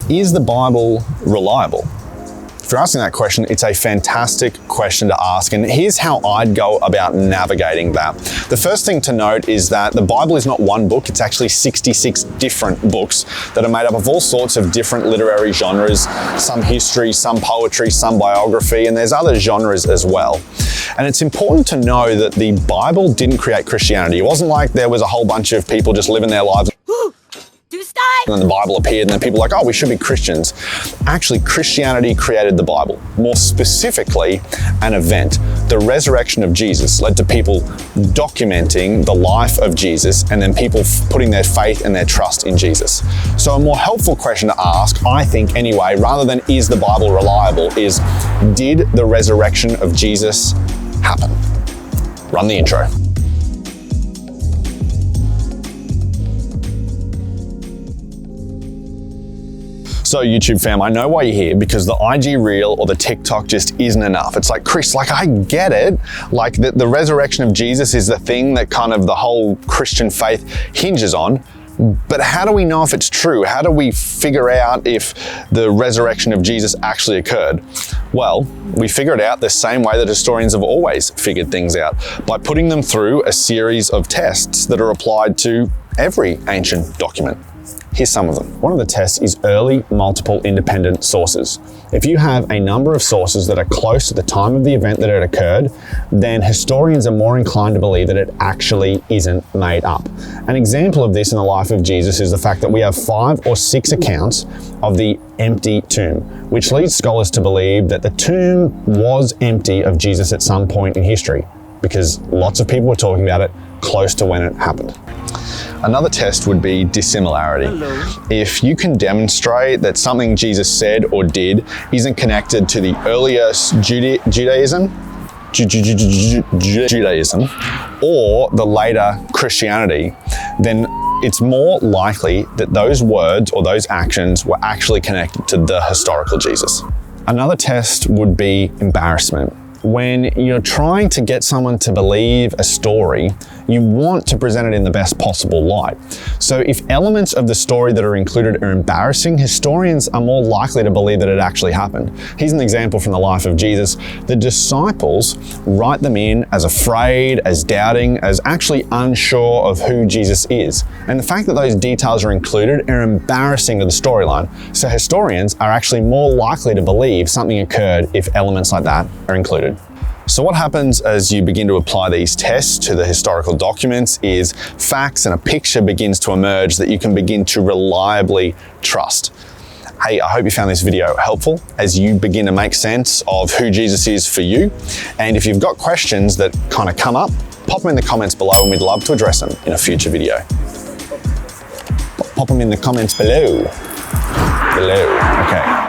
Is the Bible reliable? If you're asking that question, it's a fantastic question to ask, and here's how I'd go about navigating that. The first thing to note is that the Bible is not one book, it's actually 66 different books that are made up of all sorts of different literary genres, some history, some poetry, some biography, and there's other genres as well. And it's important to know that the Bible didn't create Christianity. It wasn't like there was a whole bunch of people just living their lives and then the Bible appeared and then people were like, oh, we should be Christians. Actually, Christianity created the Bible. More specifically, an event. The resurrection of Jesus led to people documenting the life of Jesus and then people putting their faith and their trust in Jesus. So a more helpful question to ask, I think anyway, rather than is the Bible reliable, is did the resurrection of Jesus happen? Run the intro. So YouTube fam, I know why you're here, because the IG reel or the TikTok just isn't enough. It's like, Chris, like I get it. Like the resurrection of Jesus is the thing that kind of the whole Christian faith hinges on. But how do we know if it's true? How do we figure out if the resurrection of Jesus actually occurred? Well, we figure it out the same way that historians have always figured things out, by putting them through a series of tests that are applied to every ancient document. Here's some of them. One of the tests is early multiple independent sources. If you have a number of sources that are close to the time of the event that it occurred, then historians are more inclined to believe that it actually isn't made up. An example of this in the life of Jesus is the fact that we have 5 or 6 accounts of the empty tomb, which leads scholars to believe that the tomb was empty of Jesus at some point in history, because lots of people were talking about it close to when it happened. Another test would be dissimilarity. If you can demonstrate that something Jesus said or did isn't connected to the earliest Judaism, or the later Christianity, then it's more likely that those words or those actions were actually connected to the historical Jesus. Another test would be embarrassment. When you're trying to get someone to believe a story, you want to present it in the best possible light. So if elements of the story that are included are embarrassing, historians are more likely to believe that it actually happened. Here's an example from the life of Jesus. The disciples write them in as afraid, as doubting, as actually unsure of who Jesus is. And the fact that those details are included are embarrassing to the storyline. So historians are actually more likely to believe something occurred if elements like that are included. So what happens as you begin to apply these tests to the historical documents is facts and a picture begins to emerge that you can begin to reliably trust. Hey, I hope you found this video helpful as you begin to make sense of who Jesus is for you. And if you've got questions that kind of come up, pop them in the comments below and we'd love to address them in a future video. Pop them in the comments below. Okay.